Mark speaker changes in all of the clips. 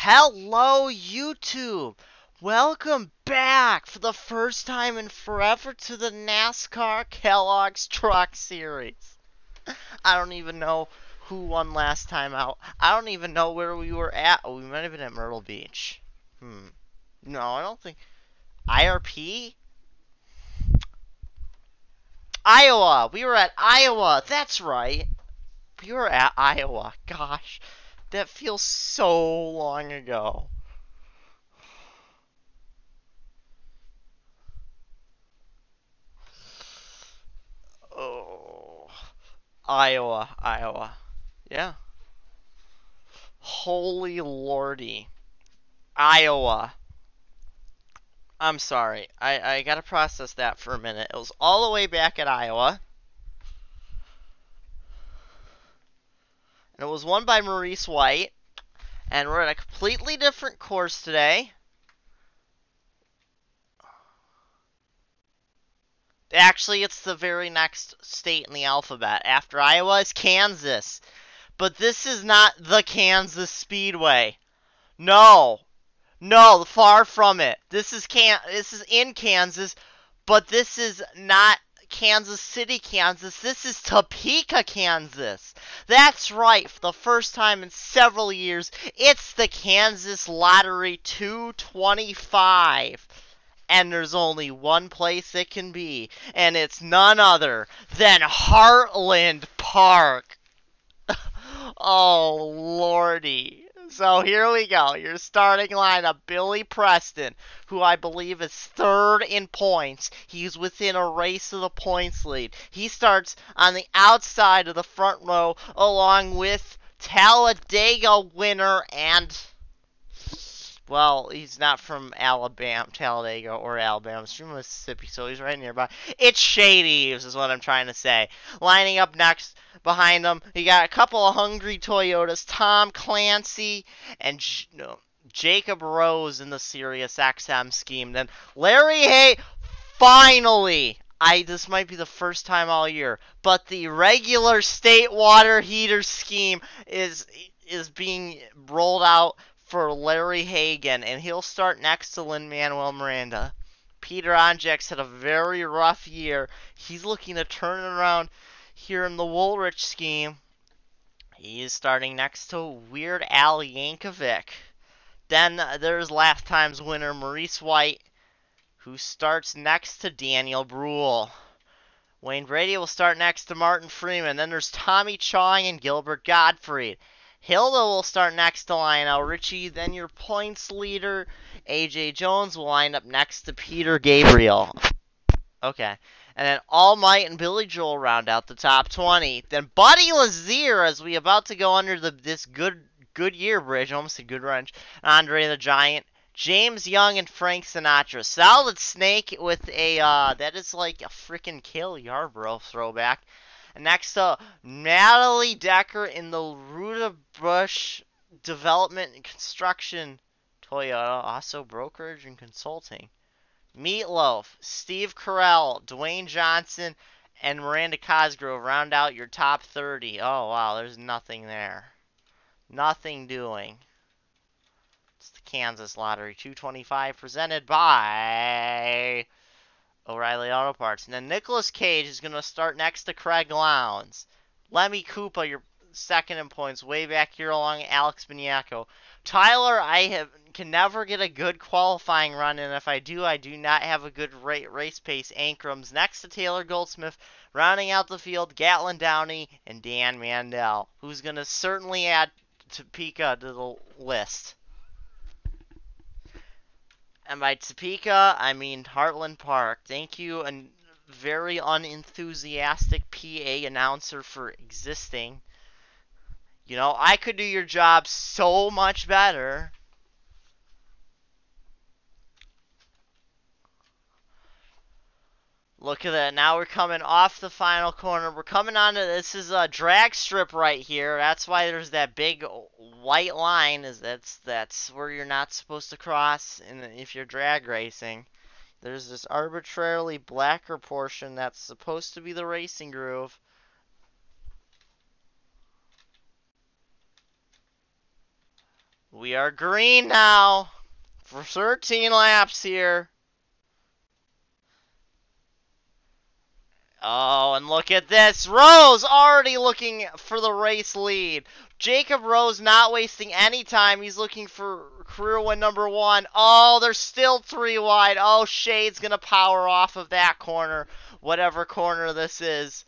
Speaker 1: Hello, YouTube! Welcome back for the first time in forever to the NASCAR Kellogg's Truck Series. I don't even know who won last time out. I don't even know where we were at. Oh, we might have been at Myrtle Beach. No, I don't think. IRP? Iowa! We were at Iowa! That's right! We were at Iowa. Gosh, that feels so long ago. Oh, Iowa. Yeah. Holy lordy. Iowa. I'm sorry. I gotta process that for a minute. It was all the way back at Iowa. And it was won by Maurice White. And we're at a completely different course today. Actually, it's the very next state in the alphabet. After Iowa is Kansas. But this is not the Kansas Speedway. No. No, far from it. This is in Kansas, but this is not Kansas City, Kansas. This is Topeka, Kansas. That's right. For the first time in several years, it's the Kansas Lottery 225. And there's only one place it can be, and it's none other than Heartland Park. Oh, lordy. So here we go. Your starting lineup, Billy Preston, who I believe is third in points. He's within a race of the points lead. He starts on the outside of the front row along with Talladega winner and... Well, he's not from Talladega or Alabama. He's from Mississippi, so he's right nearby. It's Shady Eves is what I'm trying to say. Lining up next behind him, you got a couple of hungry Toyotas, Tom Clancy and Jacob Rose in the Sirius XM scheme. Then Larry Hay, finally! This might be the first time all year, but the regular state water heater scheme is being rolled out for Larry Hagan, and he'll start next to Lin-Manuel Miranda. Peter Onjek's had a very rough year. He's looking to turn it around here in the Woolrich scheme. He is starting next to Weird Al Yankovic. Then there's last time's winner, Maurice White, who starts next to Daniel Bruhl. Wayne Brady will start next to Martin Freeman. Then there's Tommy Chong and Gilbert Gottfried. Hilda will start next to Lionel Richie. Then your points leader, A.J. Jones, will line up next to Peter Gabriel. Okay. And then All Might and Billy Joel round out the top 20. Then Buddy Lazier, as we about to go under this Goodyear Bridge, almost a good wrench, Andre the Giant, James Young, and Frank Sinatra. Solid Snake with a, that is like a freaking Cale Yarborough throwback. And next up, Natalie Decker in the Ruta Bush Development and Construction Toyota, also brokerage and consulting. Meatloaf, Steve Carell, Dwayne Johnson, and Miranda Cosgrove round out your top 30. Oh, wow, there's nothing there. Nothing doing. It's the Kansas Lottery 225 presented by O'Reilly Auto Parts. And then Nicolas Cage is going to start next to Craig Lowndes. Lemmy Koopa, your second in points, way back here along Alex Beniaco. Tyler, can never get a good qualifying run, and if I do not have a good race pace. Ankrams next to Taylor Goldsmith, rounding out the field, Gatlin Downey and Dan Mandel, who's going to certainly add Topeka to the list. And by Topeka, I mean Heartland Park. Thank you, a very unenthusiastic PA announcer, for existing. You know, I could do your job so much better. Look at that. Now we're coming off the final corner. We're coming on to, this is a drag strip right here. That's why there's that big white line. That's where you're not supposed to cross if you're drag racing. There's this arbitrarily blacker portion that's supposed to be the racing groove. We are green now for 13 laps here. Oh, and look at this. Rose already looking for the race lead. Jacob Rose not wasting any time. He's looking for career win number 1. Oh, they're still 3 wide. Oh, Shade's going to power off of that corner. Whatever corner this is.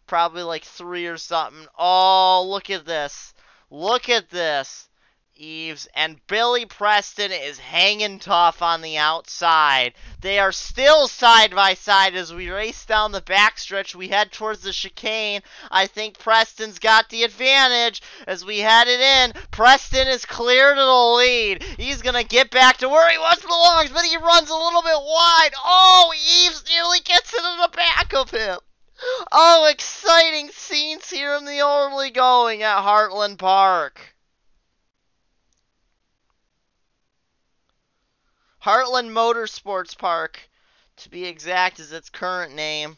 Speaker 1: Probably like 3 or something. Oh, look at this. Look at this. Eves and Billy Preston is hanging tough on the outside. They are still side by side as we race down the backstretch. We head towards the chicane. I think Preston's got the advantage as we head it in. Preston is clear to the lead. He's going to get back to where he was for the longest, but he runs a little bit wide. Oh, Eves nearly gets into the back of him. Oh, exciting scenes here in the early going at Heartland Park. Heartland Motorsports Park, to be exact, is its current name.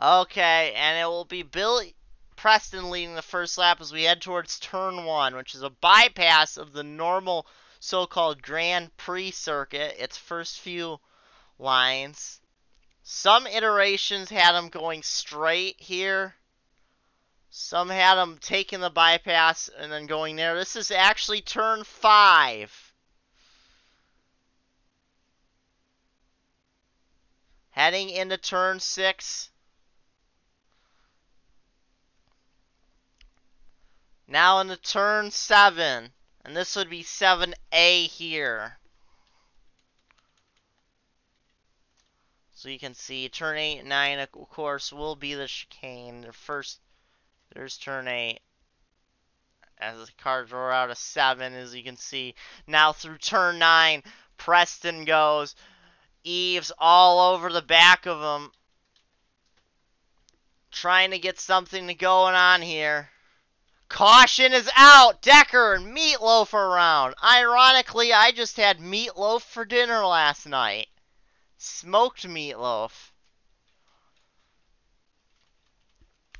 Speaker 1: Okay, and it will be Billy Preston leading the first lap as we head towards turn 1, which is a bypass of the normal so-called Grand Prix circuit, its first few lines. Some iterations had them going straight here. Some had them taking the bypass and then going there. This is actually turn 5. Heading into turn 6. Now into turn 7. And this would be 7A here. So you can see turn 8 and 9, of course, will be the chicane. First, there's turn 8. As the cars roar out of 7, as you can see. Now through turn 9, Preston goes. Eves all over the back of him. Trying to get something going on here. Caution is out. Decker and Meatloaf are around. Ironically, I just had meatloaf for dinner last night. Smoked meatloaf.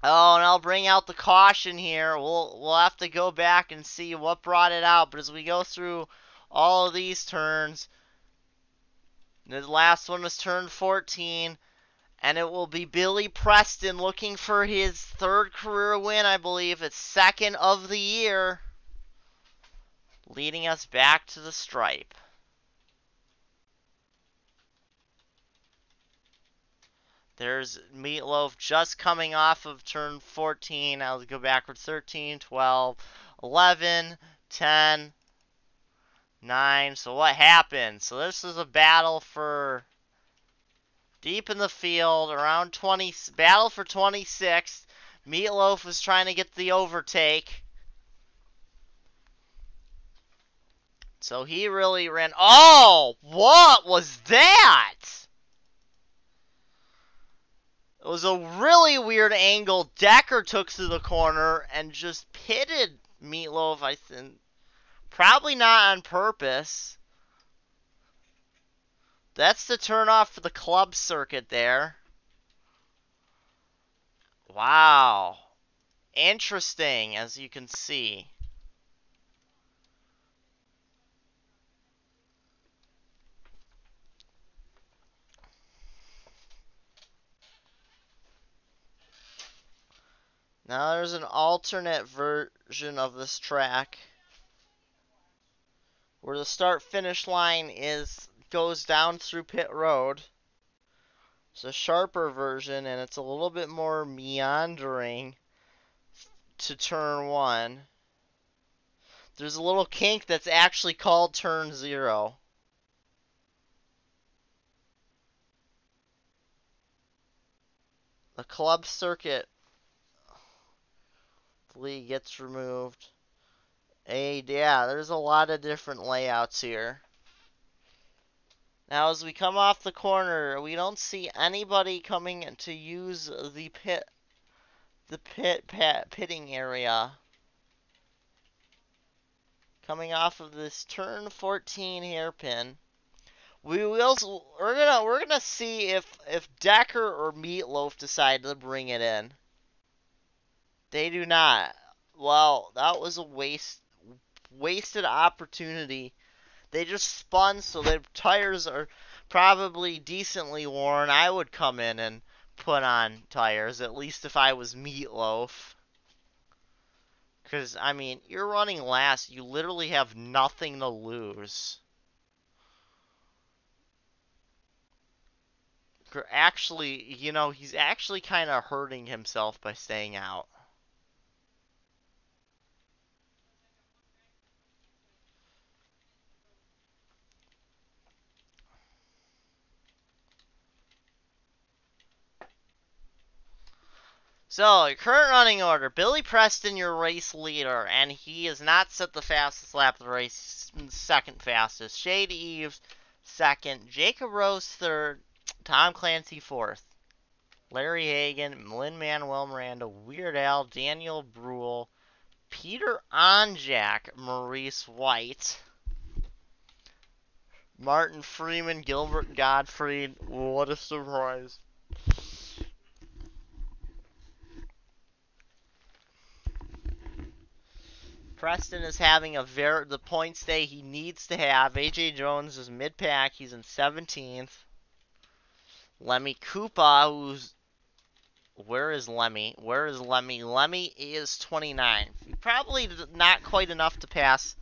Speaker 1: Oh, and I'll bring out the caution here. We'll have to go back and see what brought it out. But as we go through all of these turns, the last one was turn 14. And it will be Billy Preston looking for his 3rd career win, I believe. It's 2nd of the year. Leading us back to the stripe. There's Meatloaf just coming off of turn 14. I'll go backward. 13, 12, 11, 10, 9. So what happened? So this is a battle for... deep in the field, around 20, battle for 26th. Meatloaf was trying to get the overtake. So he really ran. Oh, what was that? It was a really weird angle. Decker took through the corner and just pitted Meatloaf, I think. Probably not on purpose. That's the turnoff for the club circuit there. Wow. Interesting, as you can see. Now there's an alternate version of this track where the start-finish line goes down through pit road. It's a sharper version, and it's a little bit more meandering to turn 1. There's a little kink that's actually called turn 0. The club circuit gets removed. Yeah, there's a lot of different layouts here. Now, as we come off the corner, we don't see anybody coming to use the pitting area. coming off of this turn 14 hairpin. We're gonna see if Decker or Meatloaf decide to bring it in. They do not. Well, that was a wasted opportunity. They just spun, so their tires are probably decently worn. I would come in and put on tires, at least if I was Meatloaf. Because, I mean, you're running last. You literally have nothing to lose. Actually, you know, he's actually kind of hurting himself by staying out. So, your current running order. Billy Preston, your race leader, and he has not set the fastest lap of the race, second fastest. Shade Eves, second. Jacob Rose, third. Tom Clancy, fourth. Larry Hagan, Lin-Manuel Miranda, Weird Al, Daniel Bruhl, Peter Onjak, Maurice White, Martin Freeman, Gilbert Gottfried. What a surprise. Preston is having the points day he needs to have. AJ Jones is mid-pack. He's in 17th. Lemmy Koopa, who's... Where is Lemmy? Where is Lemmy? Lemmy is 29. Probably not quite enough to pass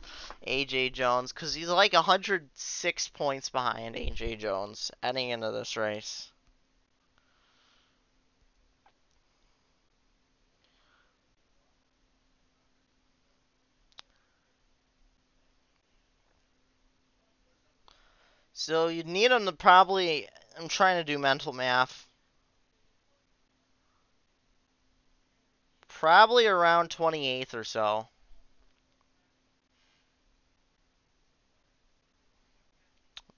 Speaker 1: AJ Jones, because he's like 106 points behind AJ Jones heading into this race. So you'd need him to probably... I'm trying to do mental math. Probably around 28th or so.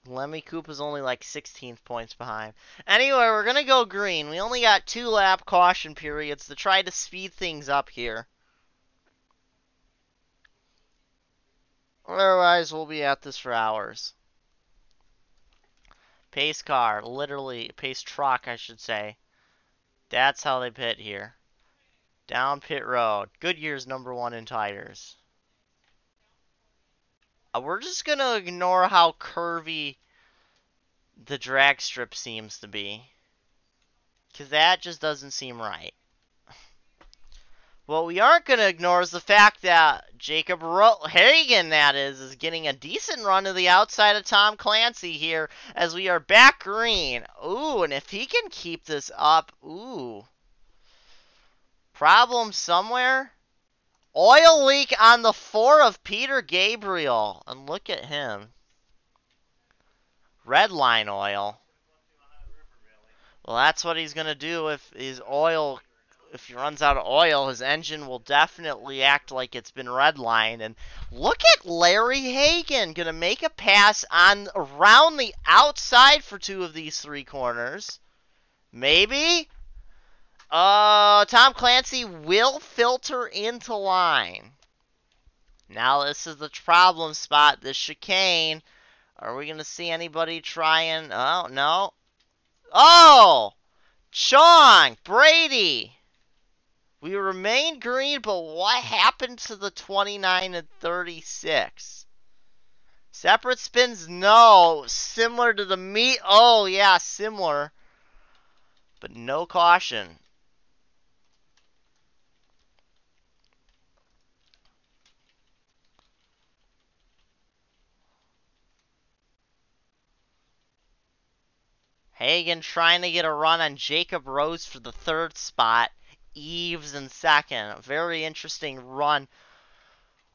Speaker 1: Lemmy Koopa's only like 16th points behind. Anyway, we're going to go green. We only got 2 lap caution periods to try to speed things up here. Otherwise, we'll be at this for hours. Pace car, literally, pace truck, I should say. That's how they pit here. Down pit road. Goodyear's #1 in tires. We're just going to ignore how curvy the drag strip seems to be. Because that just doesn't seem right. What we aren't going to ignore is the fact that Jacob Hagan, that is getting a decent run to the outside of Tom Clancy here as we are back green. Ooh, and if he can keep this up, ooh. Problem somewhere? Oil leak on the 4 of Peter Gabriel. And look at him. Red line oil. Well, that's what he's going to do if his oil... If he runs out of oil, his engine will definitely act like it's been redlined. And look at Larry Hagan going to make a pass on around the outside for 2 of these 3 corners. Maybe. Tom Clancy will filter into line. Now this is the problem spot, this chicane. Are we going to see anybody trying? Oh, no. Oh! Chong! Brady! We remain green, but what happened to the 29 and 36? Separate spins? No. Similar to the meat? Oh, yeah, similar. But no caution. Hagan trying to get a run on Jacob Rose for the 3rd spot. Eves in 2nd. A very interesting run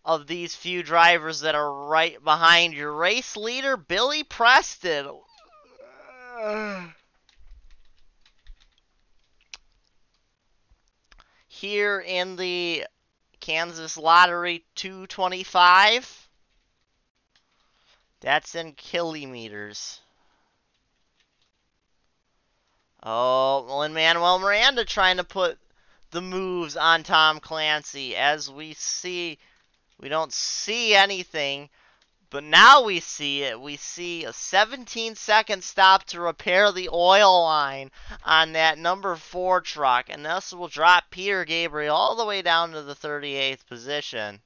Speaker 1: of these few drivers that are right behind your race leader, Billy Preston. Here in the Kansas Lottery 225. That's in kilometers. Oh, Lin-Manuel Miranda trying to put the moves on Tom Clancy as we see We don't see anything, but now we see it. We see a 17-second stop to repair the oil line on that number 4 truck, and this will drop Peter Gabriel all the way down to the 38th position.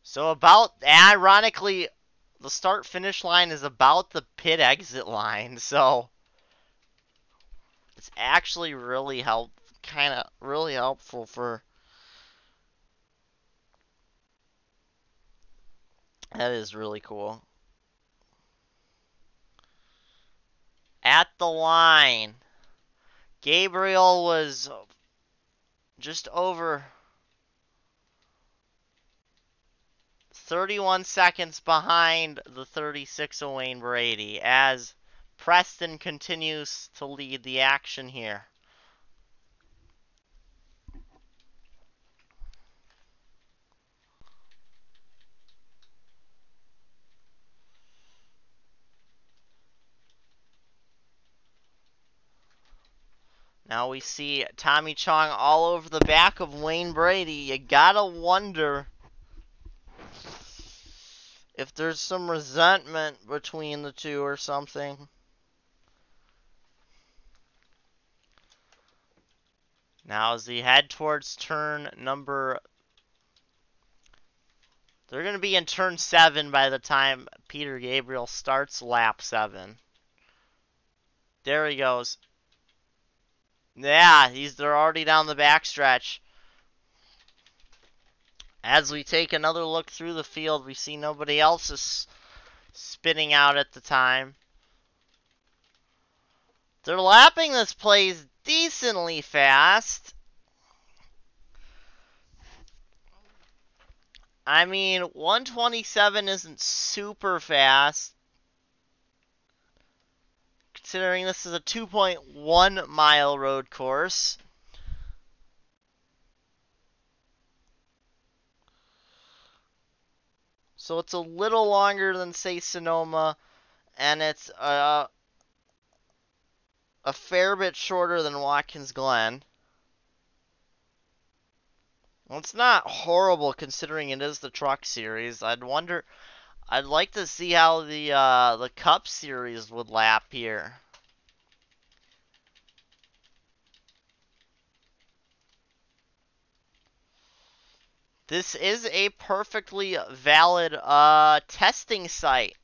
Speaker 1: So ironically, the start-finish line is about the pit exit line, so it's actually really really helpful for. That is really cool. At the line, Gabriel was just over 31 seconds behind the 36 of Wayne Brady as Preston continues to lead the action here. Now we see Tommy Chong all over the back of Wayne Brady. You gotta wonder if there's some resentment between the two or something. Now as they head towards turn number... They're going to be in turn 7 by the time Peter Gabriel starts lap 7. There he goes. Yeah, they're already down the backstretch. As we take another look through the field, we see nobody else is spinning out at the time. They're lapping this place decently fast. I mean, 127 isn't super fast, considering this is a 2.1 mile road course. So it's a little longer than, say, Sonoma, and it's a fair bit shorter than Watkins Glen. Well, it's not horrible considering it is the Truck Series. I'd like to see how the Cup Series would lap here. This is a perfectly valid testing site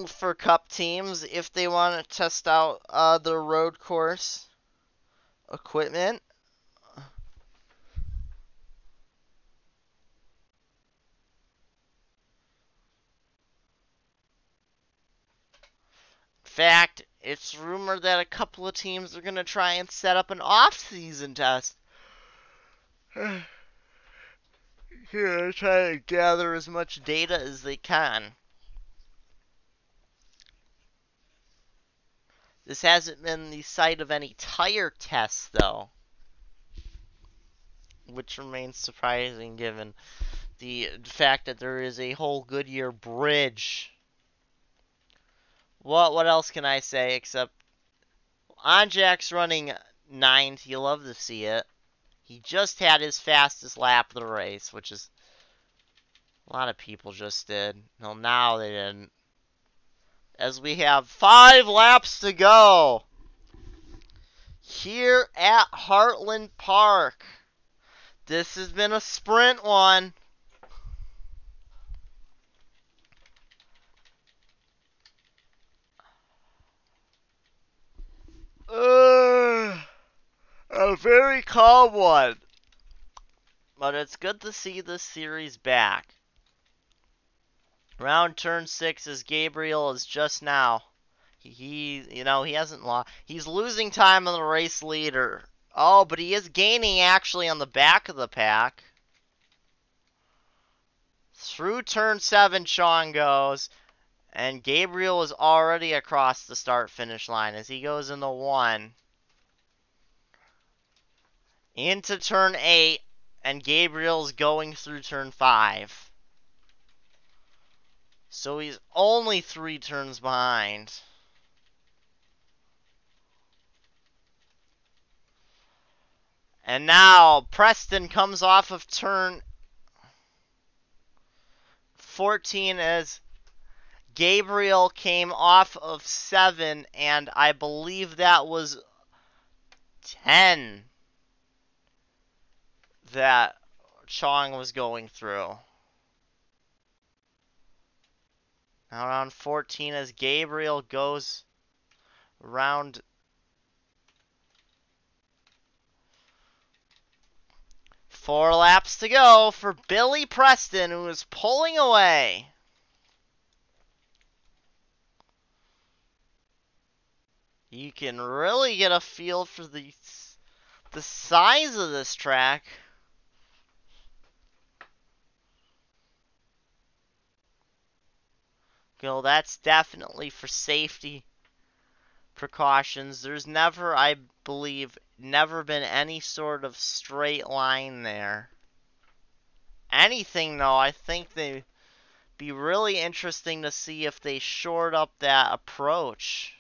Speaker 1: for Cup teams if they want to test out their road course equipment. In fact, it's rumored that a couple of teams are going to try and set up an off-season test. Here, try to gather as much data as they can. This hasn't been the site of any tire tests, though, which remains surprising given the fact that there is a whole Goodyear bridge. What else can I say except Onjack's running 9th. You love to see it. He just had his fastest lap of the race, which is a lot of people just did. Well, now they didn't. As we have 5 laps to go here at Heartland Park. This has been a sprint one. A very calm one. But it's good to see this series back. Round turn 6 as Gabriel is just now. He hasn't lost. He's losing time on the race leader. Oh, but he is gaining actually on the back of the pack. Through turn 7, Sean goes. And Gabriel is already across the start-finish line as he goes in the 1. Into turn 8. And Gabriel's going through turn 5. So he's only 3 turns behind. And now Preston comes off of turn 14 as Gabriel came off of 7, and I believe that was 10 that Chong was going through. Now around 14 as Gabriel goes around. Four laps to go for Billy Preston, who is pulling away. You can really get a feel for the size of this track. You know, that's definitely for safety precautions. There's never, I believe, never been any sort of straight line there. Anything, though, I think they'd be really interesting to see if they short up that approach.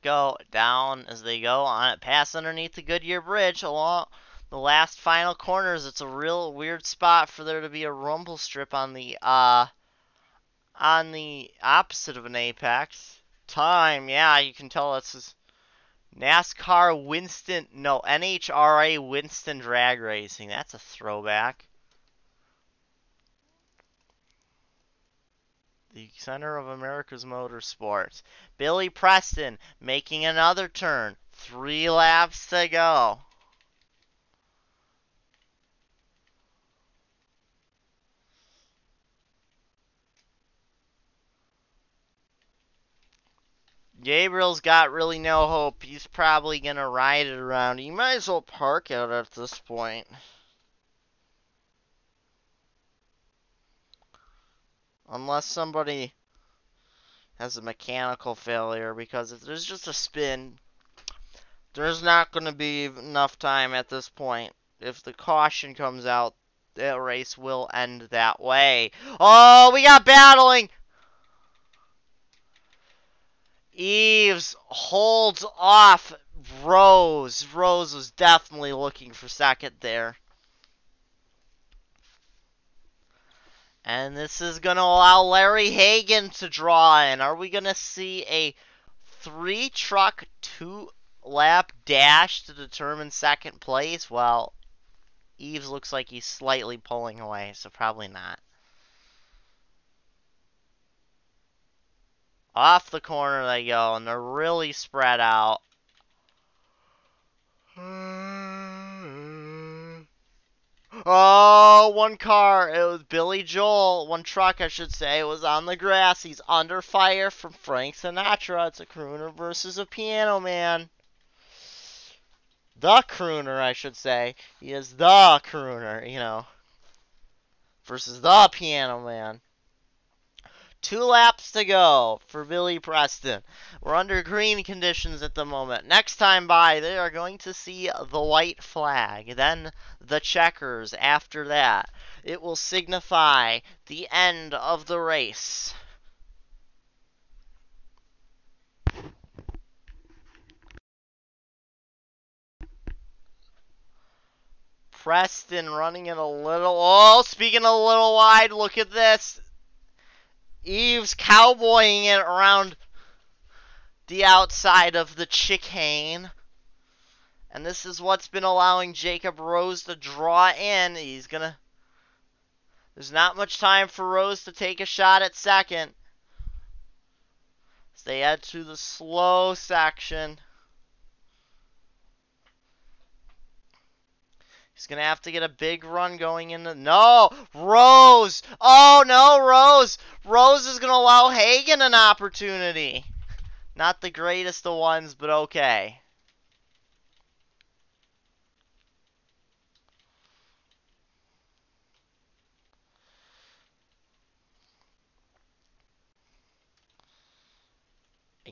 Speaker 1: Go down as they go on it, pass underneath the Goodyear Bridge along the last final corners. It's a real weird spot for there to be a rumble strip on the opposite of an apex. Time, yeah, you can tell this is NHRA Winston Drag Racing. That's a throwback. The center of America's motorsports. Billy Preston making another turn. 3 laps to go. Gabriel's got really no hope. He's probably going to ride it around. You might as well park out at this point. Unless somebody has a mechanical failure, because if there's just a spin, there's not going to be enough time at this point. If the caution comes out, the race will end that way. Oh, we got battling! Eves holds off Rose. Rose was definitely looking for second there. And this is going to allow Larry Hagan to draw in. Are we going to see a 3-truck, 2-lap dash to determine second place? Well, Eves looks like he's slightly pulling away, so probably not. Off the corner they go, and they're really spread out. Oh, one car. It was Billy Joel. One truck, I should say. It was on the grass. He's under fire from Frank Sinatra. It's a crooner versus a piano man. The crooner, I should say. He is the crooner, you know. Versus the piano man. 2 laps to go for Billy Preston. We're under green conditions at the moment. Next time by, they are going to see the white flag. Then the checkers after that. It will signify the end of the race. Preston running it a little. Oh, speaking a little wide, look at this. Eves cowboying it around the outside of the chicane. And this is what's been allowing Jacob Rose to draw in. There's not much time for Rose to take a shot at second. As they head to the slow section. He's going to have to get a big run going into... No! Rose! Oh, no, Rose! Rose is going to allow Hagan an opportunity. Not the greatest of ones, but okay.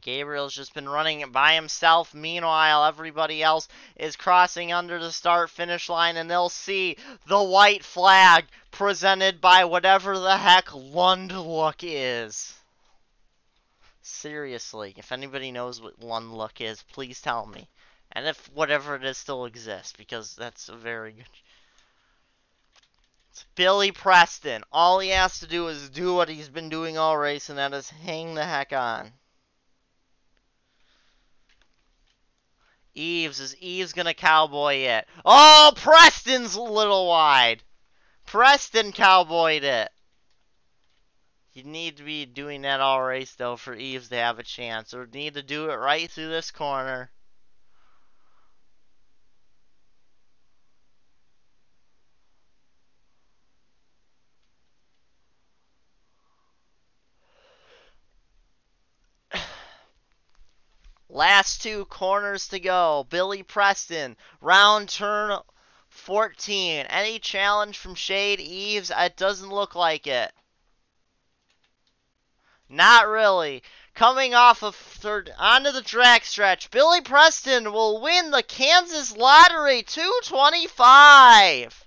Speaker 1: Gabriel's just been running by himself. Meanwhile, everybody else is crossing under the start-finish line, and they'll see the white flag presented by whatever the heck Lund Look is. Seriously, if anybody knows what Lund Look is, please tell me. And if whatever it is still exists, because that's a very good... It's Billy Preston. All he has to do is do what he's been doing all race, and that is hang the heck on. Is Eves gonna cowboy it? Oh, Preston's a little wide. Preston cowboyed it. You need to be doing that all race, though, for Eves to have a chance. Or need to do it right through this corner. Last two corners to go. Billy Preston, round turn 14. Any challenge from Shade Eves? It doesn't look like it. Not really. Coming off of third onto the track stretch, Billy Preston will win the Kansas Lottery 225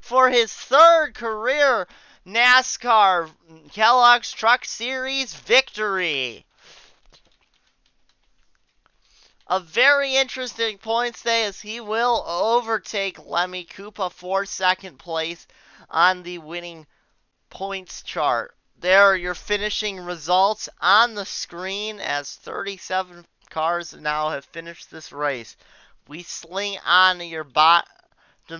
Speaker 1: for his third career NASCAR Kellogg's Truck Series victory. A very interesting points day as he will overtake Lemmy Koopa for second place on the winning points chart. There are your finishing results on the screen as 37 cars now have finished this race. We sling on your bottom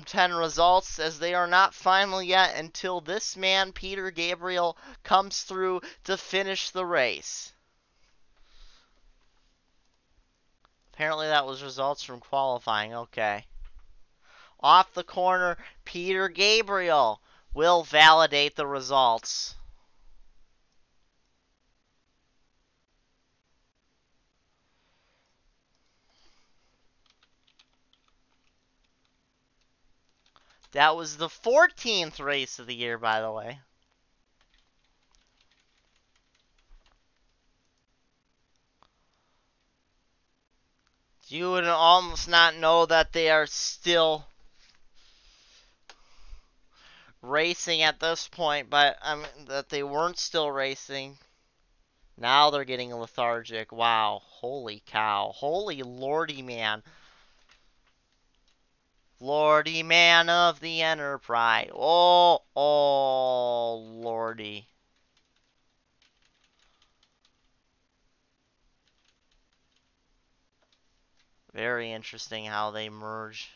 Speaker 1: 10 results as they are not final yet until this man, Peter Gabriel, comes through to finish the race. Apparently that was results from qualifying. Okay. Off the corner, Peter Gabriel will validate the results. That was the 14th race of the year, by the way. You would almost not know that they are still racing at this point, but I mean, that they weren't still racing. Now they're getting lethargic. Wow. Holy cow. Holy lordy, man. Lordy man of the Enterprise. Oh, lordy. Very interesting how they merge.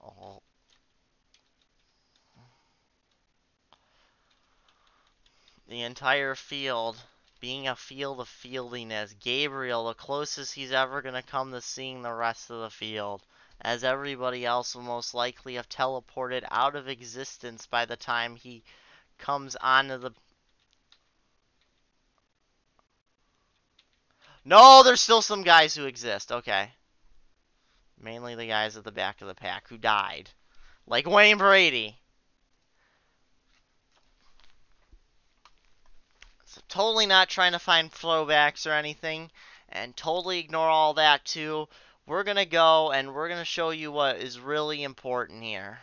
Speaker 1: Oh. The entire field being a field of fielding as Gabriel, the closest he's ever going to come to seeing the rest of the field, as everybody else will most likely have teleported out of existence by the time he comes onto the... No, there's still some guys who exist. Okay. Mainly the guys at the back of the pack who died. Like Wayne Brady. So totally not trying to find throwbacks or anything. And totally ignore all that too. We're going to go and we're going to show you what is really important here.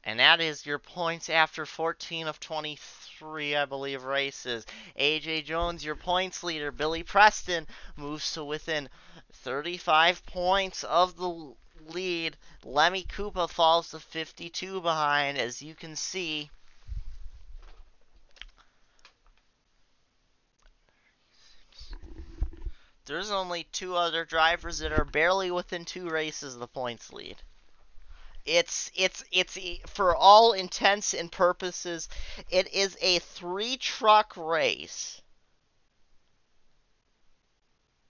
Speaker 1: And that is your points after 14 of 23, I believe, races. A.J. Jones, your points leader. Billy Preston moves to within 35 points of the lead. Lemmy Koopa falls to 52 behind, as you can see. There's only two other drivers that are barely within 2 races of the points lead. It's for all intents and purposes, it is a 3-truck race.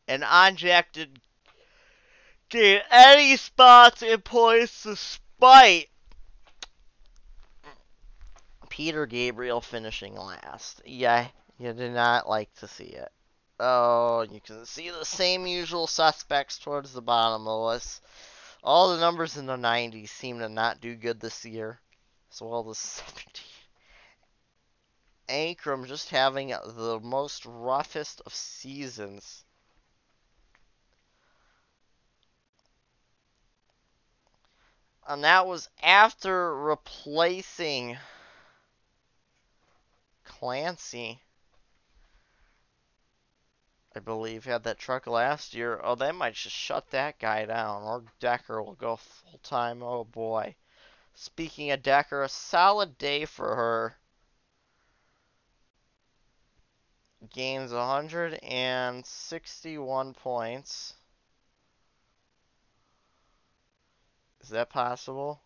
Speaker 1: And Onjack did get any spots in points despite Peter Gabriel finishing last. Yeah, you did not like to see it. Oh, you can see the same usual suspects towards the bottom of the list. All the numbers in the 90s seem to not do good this year. As well as 70. Ankrum just having the most roughest of seasons. And that was after replacing Clancy. I believe had that truck last year. Oh, they might just shut that guy down. Or Decker will go full time. Oh boy. Speaking of Decker, a solid day for her. Gains 161 points. Is that possible?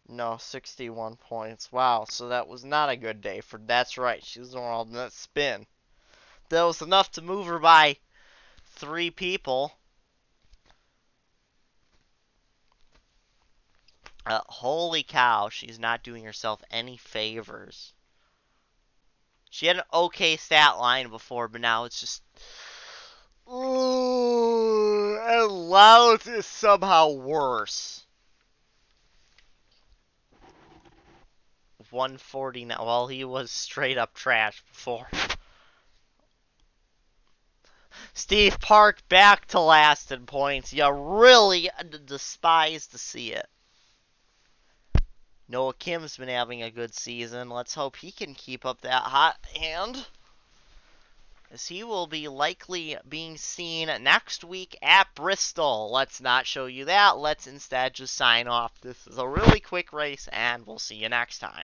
Speaker 1: No, 61 points. Wow, so that was not a good day for. That's right, she was the one on that spin. That was enough to move her by 3 people. Holy cow, she's not doing herself any favors. She had an okay stat line before, but now it's just... Ooh, and Loud is somehow worse. 149. Well, he was straight up trash before. Steve Park back to last in points. You really despise to see it. Noah Kim's been having a good season. Let's hope he can keep up that hot hand, as he will be likely being seen next week at Bristol. Let's not show you that. Let's instead just sign off. This is a really quick race, and we'll see you next time.